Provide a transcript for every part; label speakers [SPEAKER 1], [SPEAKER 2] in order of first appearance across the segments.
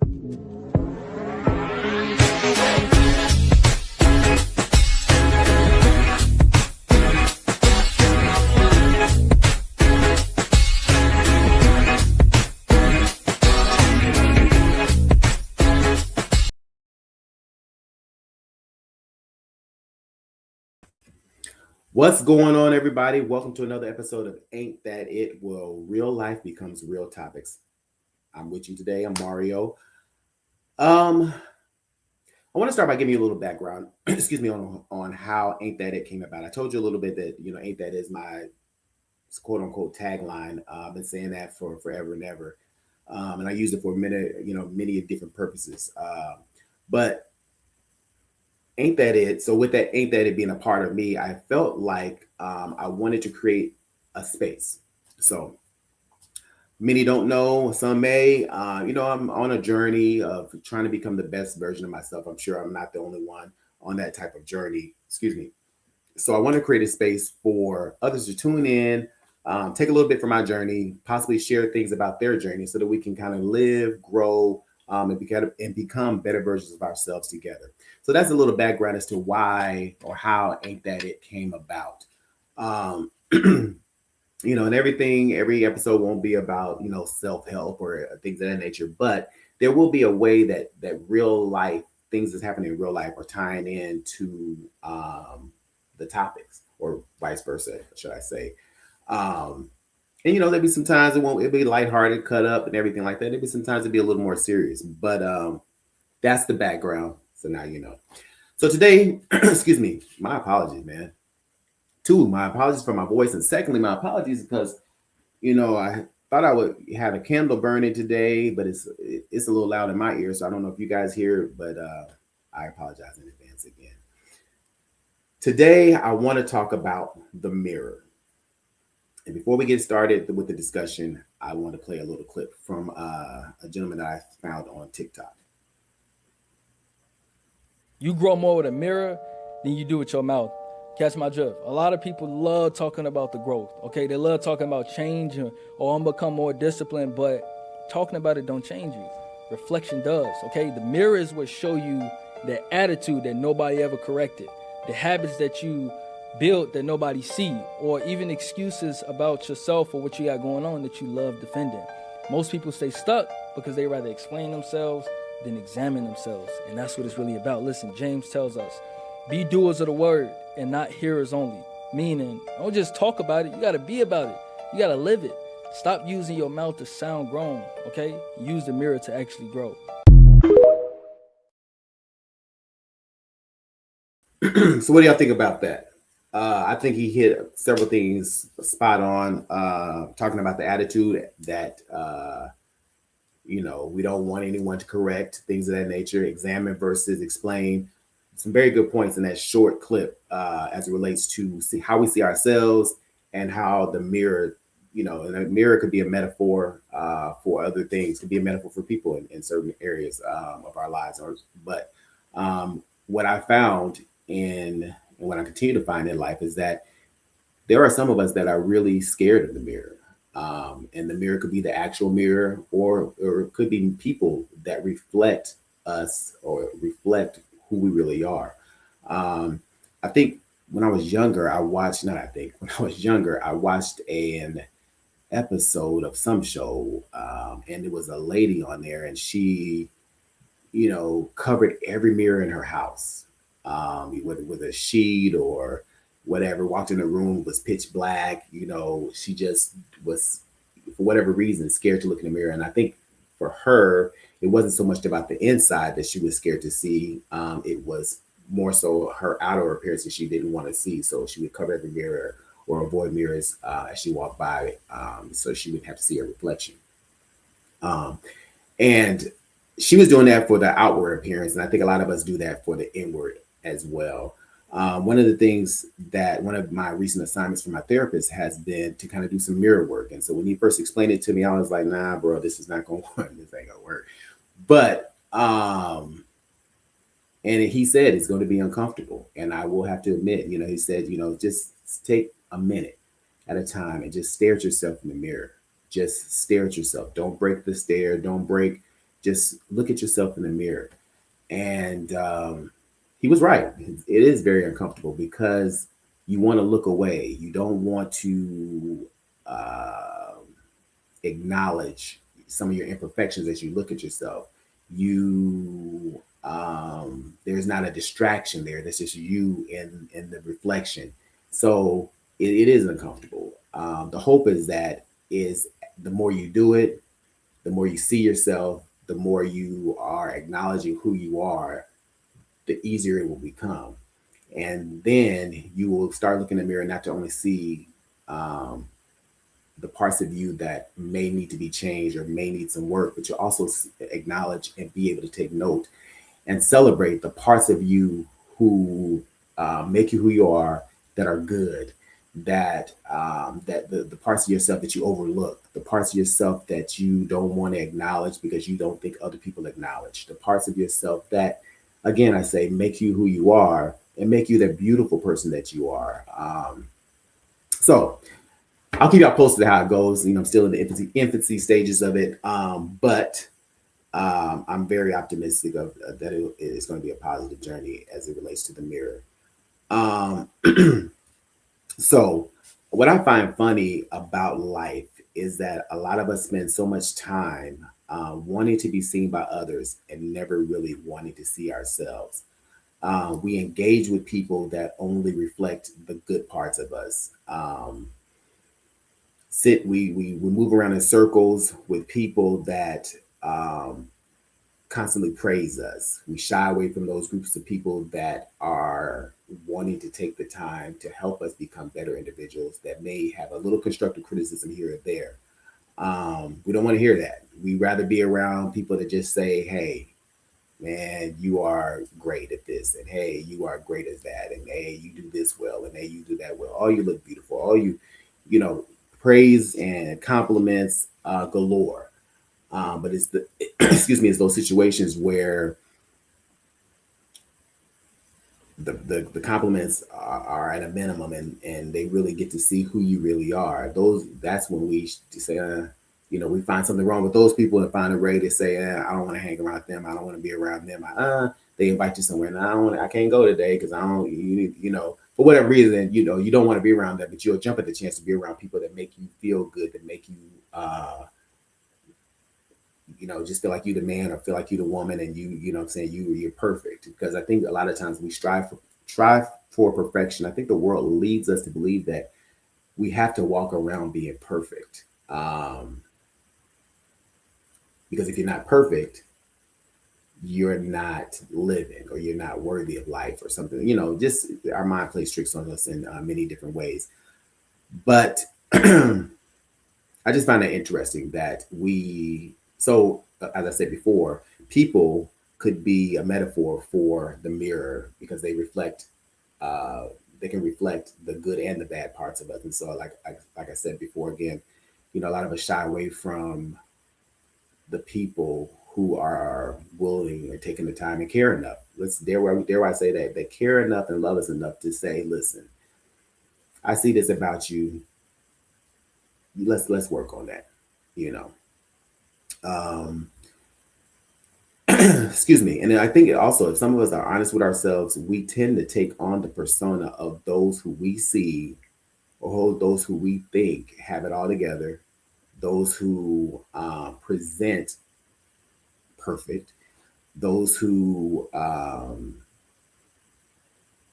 [SPEAKER 1] What's going on, everybody? Welcome to another episode of Ain't That It? Well, real life becomes real topics. I'm with you today. I'm Marreo. I want to start by giving you a little background, excuse me, on how Ain't That It came about. I told you a little bit that, Ain't That is my quote unquote tagline. I've been saying that for forever and ever. And I use it for many different purposes. But Ain't That It? So with that Ain't That It being a part of me, I felt like I wanted to create a space. So many don't know, some may. I'm on a journey of trying to become the best version of myself. I'm sure I'm not the only one on that type of journey. Excuse me. So I want to create a space for others to tune in, take a little bit from my journey, possibly share things about their journey so that we can kind of live, grow, and become better versions of ourselves together. So that's a little background as to why or how Ain't That It came about. And every episode won't be about, self-help or things of that nature, but there will be a way that real life things that's happening in real life are tying into the topics, or vice versa, should I say. There'll be some times it'll be lighthearted, cut up and everything like that. There'll be some times it'll be a little more serious, but that's the background. So now you know. So today, excuse me, my apologies, man. Two, my apologies for my voice. And secondly, my apologies because, I thought I would have a candle burning today, but it's a little loud in my ear. So I don't know if you guys hear it, but I apologize in advance again. Today, I want to talk about the mirror. And before we get started with the discussion, I want to play a little clip from a gentleman that I found on TikTok.
[SPEAKER 2] You grow more with a mirror than you do with your mouth. Catch my drift. A lot of people love talking about the growth, okay? They love talking about change or I'm become more disciplined, but talking about it don't change you. Reflection does, okay? The mirror is what show you the attitude that nobody ever corrected, the habits that you built that nobody see, or even excuses about yourself or what you got going on that you love defending. Most people stay stuck because they rather explain themselves than examine themselves, and that's what it's really about. Listen, James tells us, be doers of the word and not hearers only. Meaning, don't just talk about it, you gotta be about it. You gotta live it. Stop using your mouth to sound grown, okay? Use the mirror to actually grow.
[SPEAKER 1] So what do y'all think about that? I think he hit several things spot on, talking about the attitude that, we don't want anyone to correct, things of that nature, examine versus explain. Some very good points in that short clip as it relates to how we see ourselves and how the mirror, and a mirror could be a metaphor for other things, could be a metaphor for people in certain areas of our lives. But what I found and what I continue to find in life is that there are some of us that are really scared of the mirror. And the mirror could be the actual mirror, or it could be people that reflect us or reflect who we really are. I think when I was younger, I watched an episode of some show, and there was a lady on there, and she, covered every mirror in her house, with a sheet or whatever. Walked in the room, was pitch black. She just was, for whatever reason, scared to look in the mirror. And I think for her, it wasn't so much about the inside that she was scared to see. It was more so her outer appearance that she didn't want to see. So she would cover every mirror or avoid mirrors as she walked by, so she would have to see her reflection. And she was doing that for the outward appearance. And I think a lot of us do that for the inward as well. One of the things that one of my recent assignments for my therapist has been to kind of do some mirror work. And so when he first explained it to me, I was like, nah, bro, this is not going to work. This ain't going to work. But, and he said it's going to be uncomfortable. And I will have to admit, he said, just take a minute at a time and just stare at yourself in the mirror. Just stare at yourself. Don't break the stare. Don't break, just look at yourself in the mirror. And he was right. It is very uncomfortable because you want to look away. You don't want to uh, acknowledge some of your imperfections as you look at yourself. You there's not a distraction there. That's just you in the reflection. So it is uncomfortable. The hope is that is the more you do it, the more you see yourself, the more you are acknowledging who you are, the easier it will become. And then you will start looking in the mirror not to only see um, the parts of you that may need to be changed or may need some work, but you'll also acknowledge and be able to take note and celebrate the parts of you who make you who you are, that are good, that the parts of yourself that you overlook, the parts of yourself that you don't want to acknowledge because you don't think other people acknowledge, the parts of yourself that, again, I say, make you who you are and make you the beautiful person that you are. So I'll keep y'all posted how it goes. I'm still in the infancy stages of it, but I'm very optimistic of that it's going to be a positive journey as it relates to the mirror. Um, so, what I find funny about life is that a lot of us spend so much time wanting to be seen by others and never really wanting to see ourselves. We engage with people that only reflect the good parts of us. We move around in circles with people that um, constantly praise us. We shy away from those groups of people that are wanting to take the time to help us become better individuals that may have a little constructive criticism here or there. We don't want to hear that. We rather be around people that just say, hey, man, you are great at this, and hey, you are great at that, and hey, you do this well, and hey, you do that well. Oh, you look beautiful. Oh, you know, praise and compliments galore. But it's the excuse me, it's those situations where the compliments are at a minimum, and they really get to see who you really are. That's when we say, we find something wrong with those people and find a way to say, I don't want to hang around them. I don't want to be around them. They invite you somewhere, and I can't go today because I don't, for whatever reason, you don't want to be around them, but you'll jump at the chance to be around people that make you feel good, that make you, just feel like you the man or feel like you the woman, and you know what I'm saying, you're perfect. Because I think a lot of times we strive for perfection. I think the world leads us to believe that we have to walk around being perfect. Because if you're not perfect, you're not living, or you're not worthy of life or something. Just our mind plays tricks on us in many different ways. But I just find that interesting that as I said before, people could be a metaphor for the mirror because uh, they can reflect the good and the bad parts of us. And so, like I said before, again, a lot of us shy away from the people who are willing or taking the time and care enough. Dare I say that care enough and love us enough to say, listen, I see this about you. Let's work on that. You know. Um, excuse me. And then I think it also, if some of us are honest with ourselves, we tend to take on the persona of those who we see, or those who we think have it all together, those who present perfect, those who I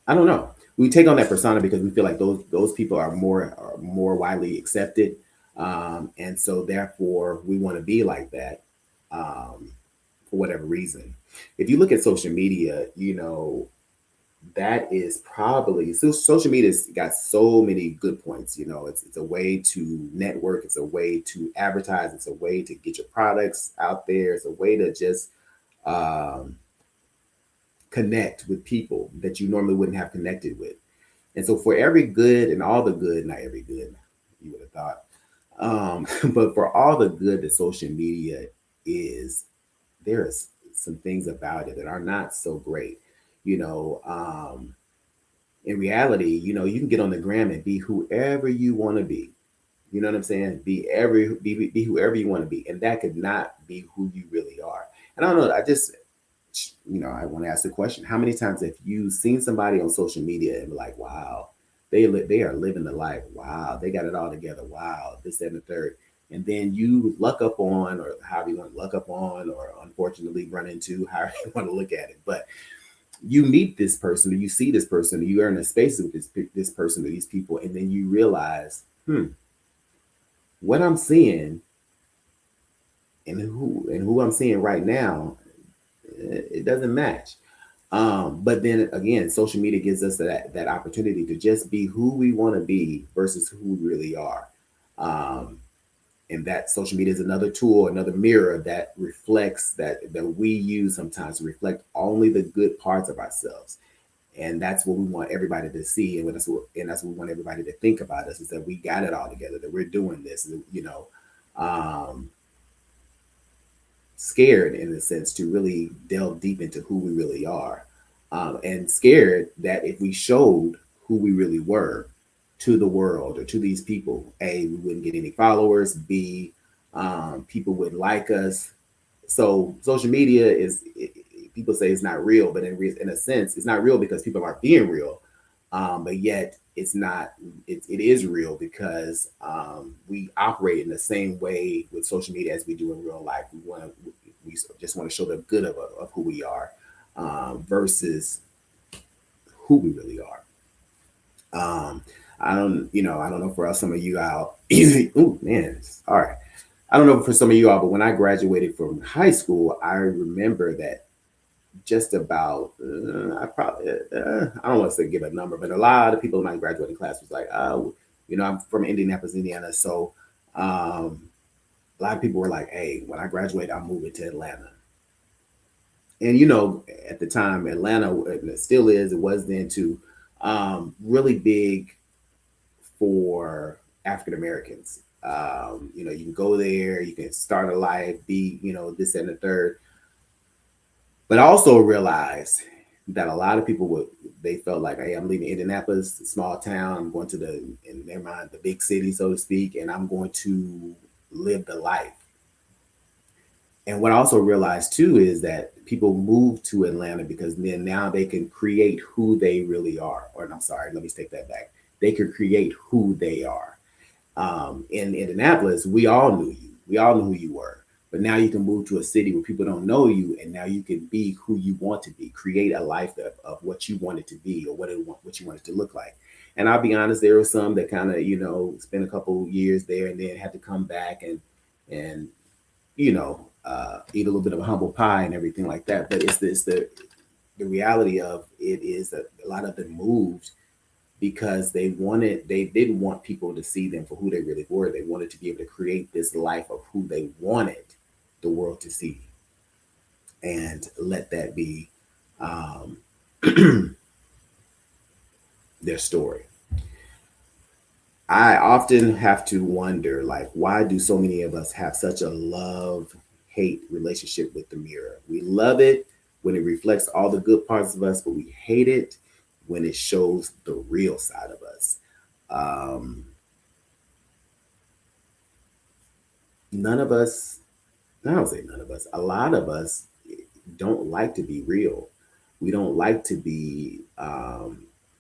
[SPEAKER 1] don't know. We take on that persona because we feel like those people are more widely accepted, and so therefore we want to be like that for whatever reason. If you look at social media, that is probably, so social media's got so many good points. It's a way to network, it's a way to advertise, it's a way to get your products out there, it's a way to just um, connect with people that you normally wouldn't have connected with. And so for every good and all the good, not every good, you would have thought, but for all the good that social media is, there's some things about it that are not so great. You know, in reality, you can get on the gram and be whoever you want to be. You know what I'm saying? Be whoever you want to be, and that could not be who you really are. And I don't know, I just, I want to ask the question: how many times have you seen somebody on social media and be like, wow, they are living the life. Wow, they got it all together. Wow, this, that, and the third. And then you luck up on, or however you want to luck up on, or unfortunately run into, however you want to look at it. But you meet this person, or you see this person, or you are in a space with this person or these people, and then you realize, what I'm seeing and who I'm seeing right now, it doesn't match. But then again, social media gives us that opportunity to just be who we want to be versus who we really are. Um, and that social media is another tool, another mirror that reflects that we use sometimes to reflect only the good parts of ourselves. And that's what we want everybody to see, and that's what we want everybody to think about us, is that we got it all together, that we're doing this, um, scared in a sense to really delve deep into who we really are, and scared that if we showed who we really were to the world or to these people, A, we wouldn't get any followers, B, people wouldn't like us. So social media people say it's not real, but in a sense, it's not real because people are being real. But yet it's not. It is real because we operate in the same way with social media as we do in real life. We just want to show the good of who we are, versus who we really are. I don't know for some of you out. Oh man, all right. I don't know for some of you all, but when I graduated from high school, I remember that just about, I probably, I don't want to say give a number, but a lot of people in my graduating class was like, I'm from Indianapolis, Indiana. So a lot of people were like, hey, when I graduate, I'm moving to Atlanta. And, at the time, Atlanta, and it still is, it was then too, really big for African Americans. You can go there, you can start a life, be, this and the third. But I also realized that a lot of people they felt like, hey, I'm leaving Indianapolis, a small town, I'm going to in their mind, the big city, so to speak, and I'm going to live the life. And what I also realized too is that people move to Atlanta because then now they can create who they really are. Or, I'm sorry, let me take that back. They can create who they are. In Indianapolis, we all knew you. We all knew who you were. But now you can move to a city where people don't know you, and now you can be who you want to be. Create a life of what you want it to be, or what you want it to look like. And I'll be honest, there were some that kind of spent a couple years there and then had to come back and eat a little bit of a humble pie and everything like that. But the reality of it is that a lot of them moved because they didn't want people to see them for who they really were. They wanted to be able to create this life of who they wanted the world to see, and let that be um, their story. I often have to wonder, like, why do so many of us have such a love hate relationship with the mirror? We love it when it reflects all the good parts of us, but we hate it when it shows the real side of us. Um, None of us, I don't say none of us, a lot of us don't like to be real. We don't like to be,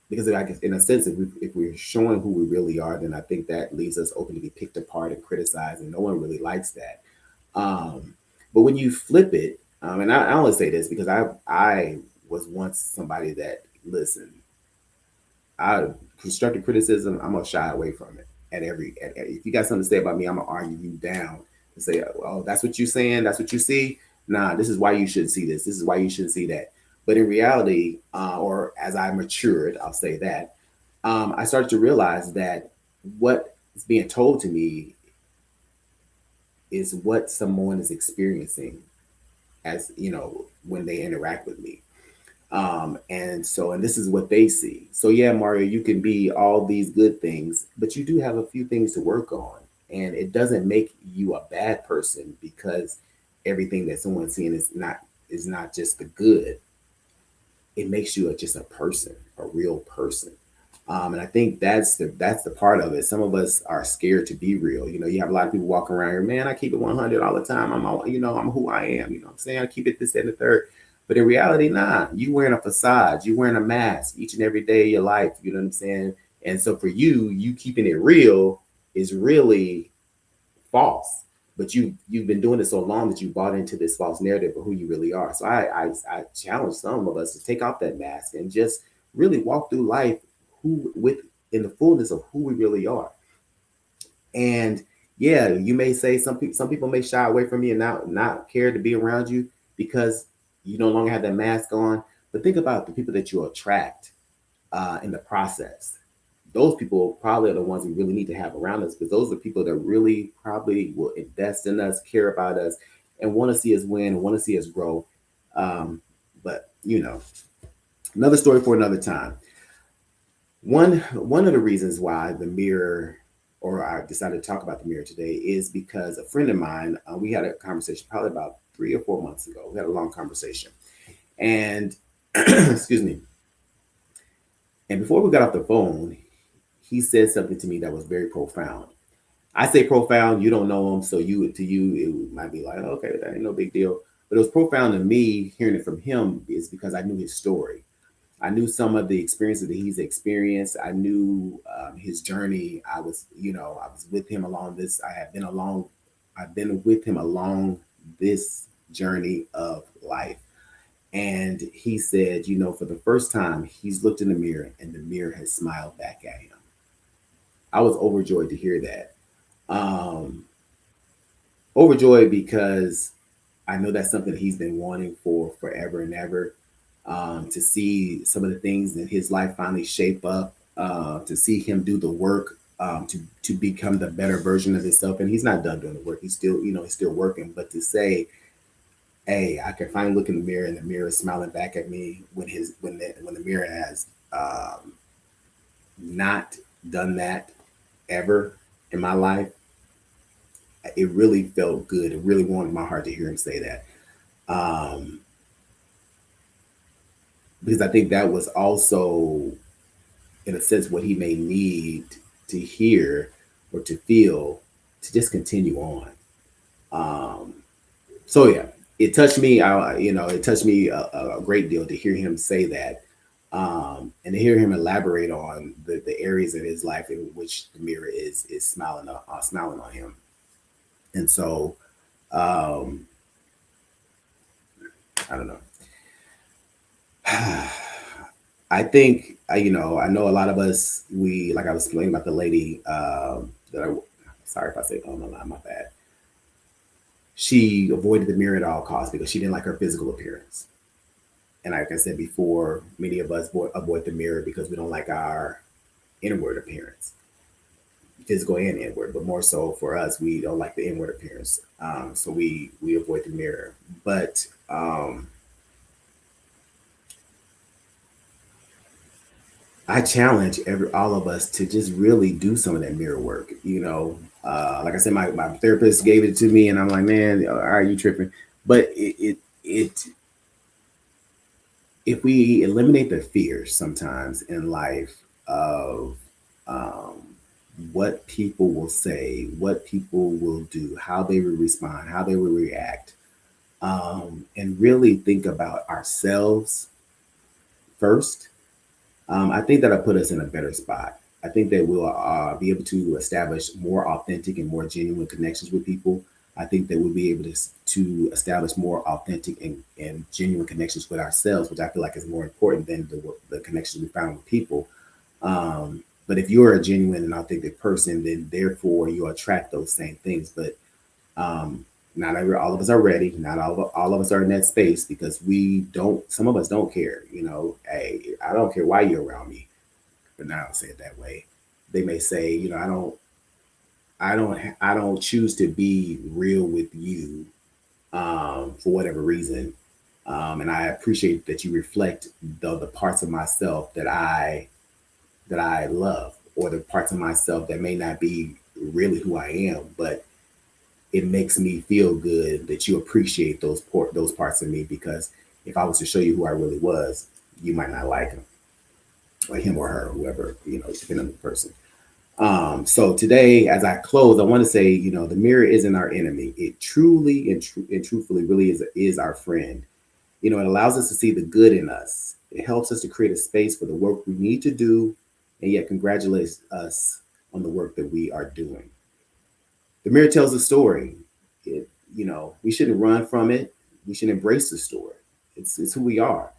[SPEAKER 1] because I guess in a sense, if we're showing who we really are, then I think that leaves us open to be picked apart and criticized, and no one really likes that. But when you flip it, and I only say this because I was once somebody that, listen, I constructive criticism, I'm gonna shy away from it if you got something to say about me, I'm gonna argue you down and say, oh, that's what you're saying, that's what you see. Nah, this is why you should see this. This is why you should see that. But in reality, or as I matured, I'll say that, I started to realize that what is being told to me is what someone is experiencing, as when they interact with me. And this is what they see. So yeah, Mario, you can be all these good things, but you do have a few things to work on. And it doesn't make you a bad person because everything that someone's seeing is not just the good. It makes you just a person, a real person. And I think that's the part of it. Some of us are scared to be real. You have a lot of people walking around here, man, I keep it 100 all the time. I'm who I am. You know what I'm saying? I keep it this and the third. But in reality, nah, you wearing a facade, you wearing a mask each and every day of your life. You know what I'm saying? And so for you keeping it real is really false. But you've been doing it so long that you bought into this false narrative of who you really are. So I challenge some of us to take off that mask and just really walk through life who with in the fullness of who we really are. And yeah, you may say some people may shy away from you and not care to be around you because you no longer have that mask on. But think about the people that you attract in the process. Those people probably are the ones we really need to have around us because those are people that really probably will invest in us, care about us, and want to see us win and want to see us grow. But another story for another time. One of the reasons why the mirror, or I decided to talk about the mirror today, is because a friend of mine, we had a conversation probably about 3 or 4 months ago. We had a long conversation, and excuse me. And before we got off the phone, he said something to me that was very profound. I say profound, you don't know him, so to you it might be like, okay, that ain't no big deal. But it was profound to me hearing it from him is because I knew his story. I knew some of the experiences that he's experienced. I knew his journey. I was with him along this. I've been with him along this journey of life. And he said, for the first time, he's looked in the mirror and the mirror has smiled back at him. I was overjoyed to hear that. Overjoyed because I know that's something that he's been wanting for forever and ever. To see some of the things in his life finally shape up, to see him do the work, to become the better version of himself. And he's not done doing the work. He's still working. But to say, hey, I can finally look in the mirror and the mirror is smiling back at me when the mirror has not done that ever in my life, it really felt good. It really warmed my heart to hear him say that. Um, because I think that was also, in a sense, what he may need to hear or to feel to just continue on. Um, so yeah, it touched me. It touched me a great deal to hear him say that, and to hear him elaborate on the areas in his life in which the mirror is smiling on him. And so, um, I don't know. I think I know a lot of us. We like I was explaining about the lady that I. Sorry if I say oh my line, my bad. She avoided the mirror at all costs because she didn't like her physical appearance. And like I said before, many of us avoid the mirror because we don't like our inward appearance, physical and inward. But more so for us, we don't like the inward appearance, so we avoid the mirror. But I challenge all of us to just really do some of that mirror work. Like I said, my therapist gave it to me, and I'm like, man, all right, you tripping? But it if we eliminate the fear sometimes in life of um, what people will say, what people will do, how they will respond, how they will react, and really think about ourselves first, I think that'll put us in a better spot. I think that we'll be able to establish more authentic and more genuine connections with people. I think that we'll be able to establish more authentic and genuine connections with ourselves, which I feel like is more important than the connections we found with people. But if you're a genuine and authentic person, then therefore you'll attract those same things. But um, not all of us are ready. Not all of us are in that space because we don't. Some of us don't care. Hey, I don't care why you're around me. But now I'll say it that way. They may say, I don't choose to be real with you for whatever reason. And I appreciate that you reflect the parts of myself that I love, or the parts of myself that may not be really who I am, but it makes me feel good that you appreciate those parts of me because if I was to show you who I really was, you might not like them. or him or her, whoever, depending on the person. So today, as I close, I want to say, the mirror isn't our enemy. It truly and truthfully really is our friend. It allows us to see the good in us. It helps us to create a space for the work we need to do, and yet congratulates us on the work that we are doing. The mirror tells a story. We shouldn't run from it. We should embrace the story. It's who we are.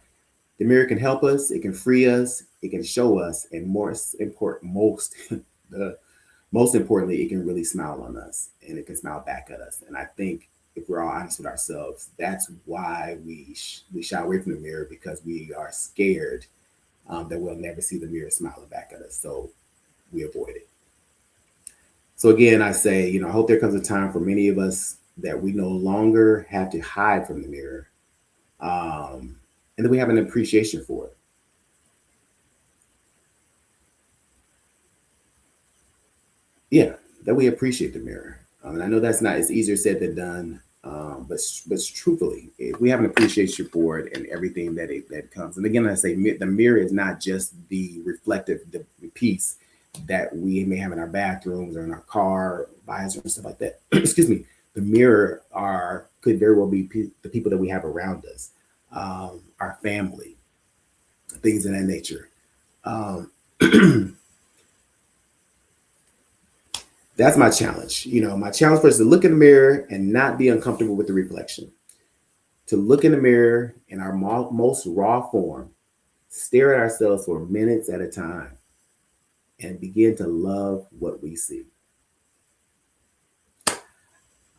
[SPEAKER 1] The mirror can help us. It can free us. It can show us, and most importantly, it can really smile on us, and it can smile back at us. And I think if we're all honest with ourselves, that's why we shy away from the mirror, because we are scared that we'll never see the mirror smiling back at us. So we avoid it. So again, I say, I hope there comes a time for many of us that we no longer have to hide from the mirror, and that we have an appreciation for it. Yeah, that we appreciate the mirror. And I know it's easier said than done. But truthfully, if we have an appreciation for it and everything that comes. And again, I say the mirror is not just the reflective the piece that we may have in our bathrooms or in our car visor and stuff like that. Excuse me. The mirror could very well be the people that we have around us, our family, things of that nature. That's my challenge. My challenge for us to look in the mirror and not be uncomfortable with the reflection. To look in the mirror in our most raw form, stare at ourselves for minutes at a time, and begin to love what we see.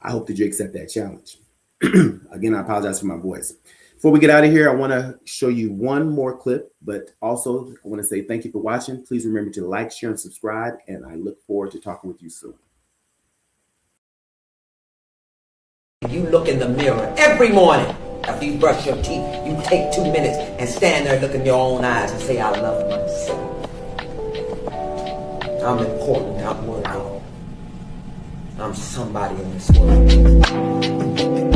[SPEAKER 1] I hope that you accept that challenge. Again, I apologize for my voice. Before we get out of here, I want to show you one more clip, but also I want to say thank you for watching. Please remember to like, share, and subscribe, and I look forward to talking with you soon.
[SPEAKER 3] You look in the mirror every morning after you brush your teeth. You take 2 minutes and stand there, look in your own eyes and say, I love myself. I'm important, I'm worthy. I'm somebody in this world.